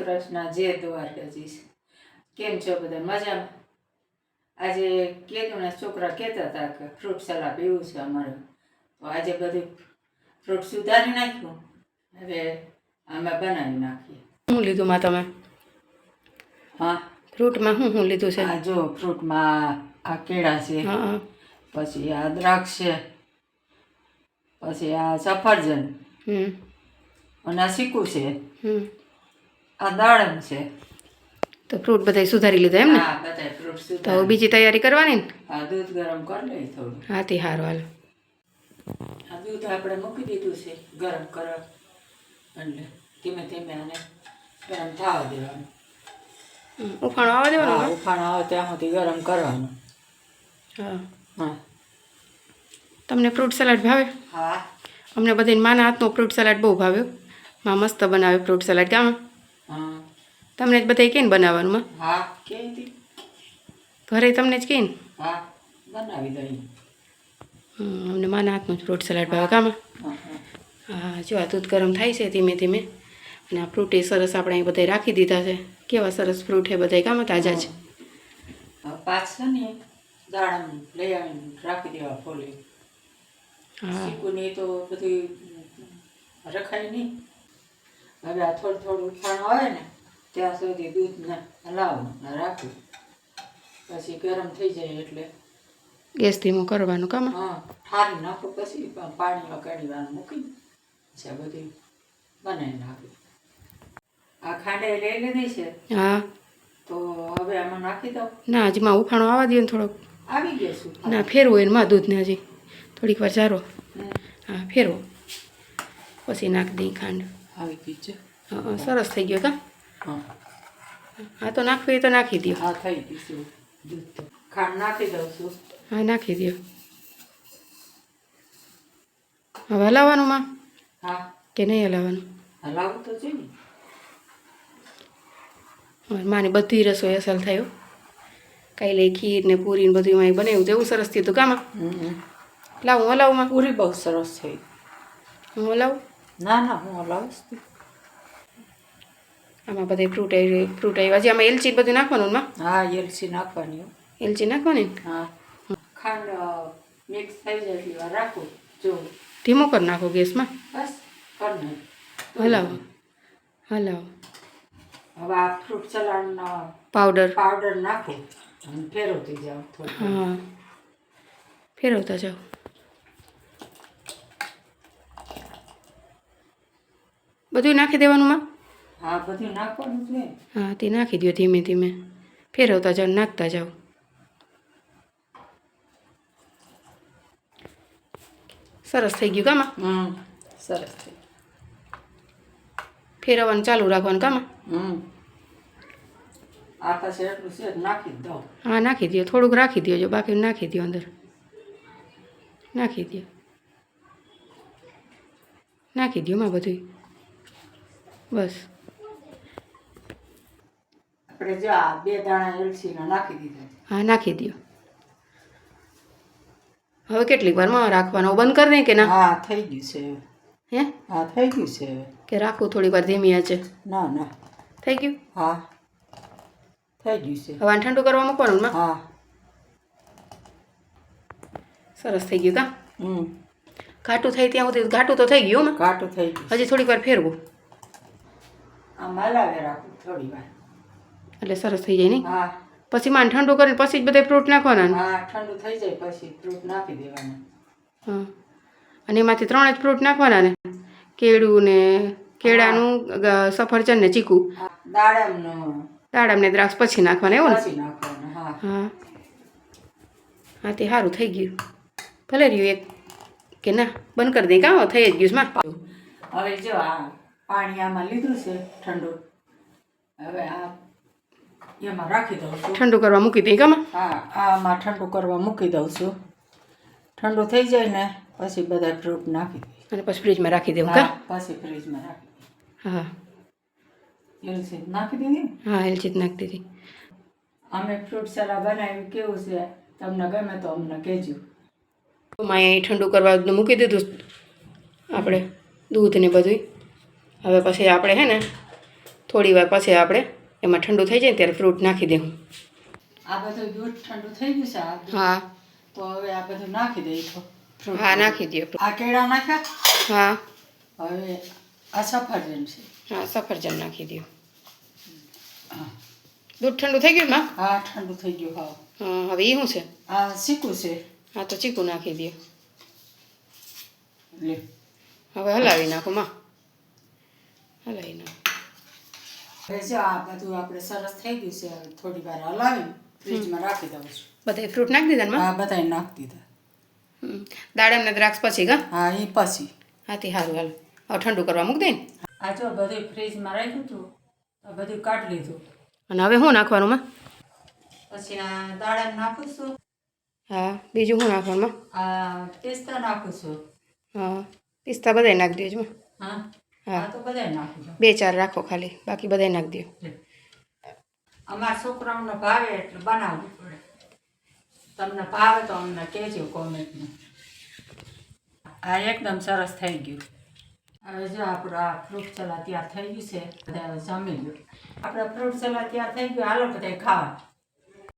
કૃષ્ણ, જય દ્વારકાધીશ. કેમ છો બધા? મજામાં? આજે કેતુના છોકરા કહેતા હતા કે ફ્રૂટ સલાડ પીવું છે અમારે, તો આજે બધું ફ્રૂટ સુધારી નાખ્યું. હવે આમાં બનાવી નાખીએ. શું લીધું માં તમે? હા, ફ્રૂટમાં શું લીધું છે? આ જો ફ્રૂટમાં આ કેળા છે, હા, પછી આ દ્રાક્ષ છે, પછી આ સફરજન અને આ ચીકુ છે, આ દાડમ છે. તો ફ્રૂટ બધા સુધારી લીધા એમ ને? હા, બધા ફ્રૂટ તો સુધારી. બીજી તૈયારી કરવાની ને? આ દૂધ ગરમ કરી લઈ થોડું. હા તે સારું હાલ. આ દૂધ આપણે મૂકી દીધું છે ગરમ કરવા, એટલે ધીમે ધીમે આને ગરમ થવા દેવાનું. ઉફાણો આવવા દેવાનો? હા, ઉફાણો આવે ત્યાં સુધી ગરમ કરવાનું. હા હા. તમને ફ્રૂટ સલાડ ભાવે? હા. અમને બધાને માના હાથનો ફ્રૂટ સલાડ બહુ ભાવ્યો. માં મસ્ત બનાવે ફ્રૂટ સલાડ. કામ હા. તમને જ બધા કહે ને બનાવવાનું? માં હા, કેવી ઘરે તમને જ કહે ને? હા, બનાવી દઈએ. અમને માના હાથનું જ ફ્રૂટ સલાડ ભાવે. કામ હા, જો આ દૂધ ગરમ થાય છે ધીમે ધીમે, અને આ ફ્રૂટ એ સરસ આપણે અહીં બધા રાખી દીધા છે. કેવા સરસ ફ્રૂટ છે બધા. કામ તાજા જ. પાછા ને દાડમ લઈ આવીને રાખી દેવા ફોલી. હા, ચીકુની તો બધી રખાય નહીં. હવે આ થોડું થોડું ઉફાણું આવે ને ત્યાં સુધી દૂધને હલાવવાનું રાખવું, પછી ગરમ થઈ જાય એટલે ગેસ ધીમો કરવાનું. કામ હા, ઠારી નાખું, પછી પાણી કાઢી વાર મૂકી પછી બધી બનાવી નાખું. આ ખાંડે લઈ લીધી છે. હા, તો હવે આમાં નાખી દઉં. ના હજીમાં ઉફાણો આવવા દો ને થોડોક. આવી ગયા છું. ના ફેરવો એને માં દૂધને હજી થોડીક વાર જારો. હા ફેરવો, પછી નાખી દઈ ખાંડ. આવી ગઈ છે. હા, સરસ થઈ ગયો. કા હા. હા, તો નાખવી તો નાખી દો. હા, થઈ ગઈ છે દૂધ. ખાંડ નાખી દઉં છું. હા, નાખી દો. હવે હલાવવાનું માં હા કે નહીં હલાવવાનું? હલાવું તો જોઈએ. માની બધી રસોઈ અસલ થયો. કાલે ખીર ને પૂરી ને બધું એમાં બનાવ્યું તો એવું સરસ થયું હતું. કામાં લાવું હલાવું માં? પૂરી બહુ સરસ થઈ. હું હલાવું? ના ના, હું હલાવીશ. આમાં બધા ફ્રૂટ આવ્યા છે. આમાં એલચી બધું નાખવાનું માં? હા, એલચી નાખવાની. એલચી નાખવાની? હા. ખાંડ મિક્સ થઈ જાય એટલી વાર રાખું. જો ધીમો કરી નાખો ગેસમાં. બસ કરી હલાવો હલાવો. હવે આ ફ્રૂટ સલાડનો પાવડર નાખું અને ફેરવતી જાઉં થોડું. હા, ફેરવતા જાઓ. બધું નાખી દેવાનું માં? હા, બધું નાખવાનું છે. હા, તે નાખી દો ધીમે ધીમે. ફેરવતા જાઓ, નાખતા જાઓ. સરસ થઈ ગયું. કામાં સરસ થઈ. ફેરવવાનું ચાલુ રાખવાનું. કામાં આ પાસે એટલું છે નાખી દઉં. હા, નાખી દો. થોડુંક રાખી દો, જો બાકી નાખી દો અંદર. નાખી દો, નાખી દો માં બધું. બસ. આપણે જો આ 2 દાણા એલચીના નાખી દીધા. હા, નાખી દો. હવે કેટલીક વારમાં રાખવાનો? બંધ કરી દે કે ના? હા, થઈ ગયું છે. હે? હા, થઈ ગયું છે. કે રાખવું થોડીક વાર ધીમી આંચે? ના ના, થઈ ગયું. હા થઈ ગયું છે. હવે આને ઠંડુ કરવા મૂકવાનું માં? હા. સરસ થઈ ગયું. કા હમ, ઘાટું થાય ત્યાં સુધી ઘાટું તો થઈ ગયું. ઘાટું થઈ ગયું. હજી થોડીક વાર ફેરવું. આમ હલાવે રાખું થોડી વાર એટલે સરસ થઈ જાય નહીં? હા. પછી માં ઠંડુ કરીને પછી જ બધા ફ્રૂટ નાખવાના ને? હા, ઠંડુ થઈ જાય પછી ફ્રૂટ નાખી દેવાના. હા, અને એમાંથી 3 જ ફ્રૂટ નાખવાના ને? કેળું ને કેળાનું, સફરજન ને ચીકુ. દાડમ ને દ્રાક્ષ પછી નાખવાના, એવું ને? પછી નાખવાના. હા. હા હા, તે સારું થઈ ગયું. ભલે રહ્યું એક કે ના બંધ કરી દઈ. કાં થઈ જ ગયું માં? હવે જો આ પાણી આમાં લીધું છે ઠંડુ. હવે આ એમાં રાખી દઉં છું. ઠંડુ કરવા મૂકી દઈ. કામાં? હા, આમાં ઠંડુ કરવા મૂકી દઉં છું. ઠંડુ થઈ જાય ને પછી બધા ફ્રૂટ નાખી દઈ. અને પછી ફ્રીજમાં રાખી દેવું. હા, કા પછી ફ્રીજમાં રાખી દઈ. હા એલચી નાખી દીધી. હા, એલચી નાખી દીધી. અમે ફ્રૂટ સલાડ બનાવ્યું કેવું છે? તમને ગમે તો અમને કહેજો. માએ ઠંડુ કરવા મૂકી દીધું આપણે દૂધ ને બધું. હવે પછી આપણે હે ને થોડી વાર પછી આપણે એમાં ઠંડુ થઈ જાય ને ત્યારે ફ્રૂટ નાખી દેવું. આ બધું દૂધ ઠંડુ થઈ ગયું છે આ દૂધ. હા તો હવે આ બધું નાખી દઈએ તો fruit. હા નાખી દો. આ કેળા નાખ્યા. હા હવે આ સફરજન છે. હા સફરજન નાખી દો. હા દૂધ ઠંડુ થઈ ગયું માં? હા ઠંડુ થઈ ગયું. હા હા હવે એ શું છે? આ ચીકુ છે. હા તો ચીકુ નાખી દો. લે હવે હલાવી નાખો માં, હલાવી નાખો. હવે જો આ બધું આપણે સરસ થઈ ગયું છે. હવે થોડી વાર હલાવીને ફ્રીજમાં રાખી દઉં છું. બધા ફ્રૂટ નાખી દીધા ને માં? હા બધાય નાખી દીધા. દાડમ ને દ્રાક્ષ પછી કા? હા એ પછી હાથી સારું હાલ હવે ઠંડુ કરવા મૂકી દે ને. આ જો બધું ફ્રીજમાં રાખ્યું હતું તો બધું કાઢી લીધું. અને હવે શું નાખવાનું માં? પછી આ દાડમ નાખું છું. હા બીજું શું નાખવાનું માં? આ પિસ્તા નાખું છું. હા પિસ્તા બધાય નાખી દેજો માં. હા હા. હા તો બધાય નાખી દો. 2-4 રાખો ખાલી, બાકી બધાય નાખી દો. અમારા છોકરાઓને ભાવે એટલે બનાવવું પડે. તમને ભાવે તો અમને કહેજો કોમેન્ટમાં. આ એકદમ સરસ થઈ ગયું. હવે જો આપણું આ ફ્રૂટ સલાડ તૈયાર થઈ ગયું છે. બધા જમી લો. આપણે ફ્રૂટ સલાડ તૈયાર થઈ ગયું. હાલો બધા ખાવા.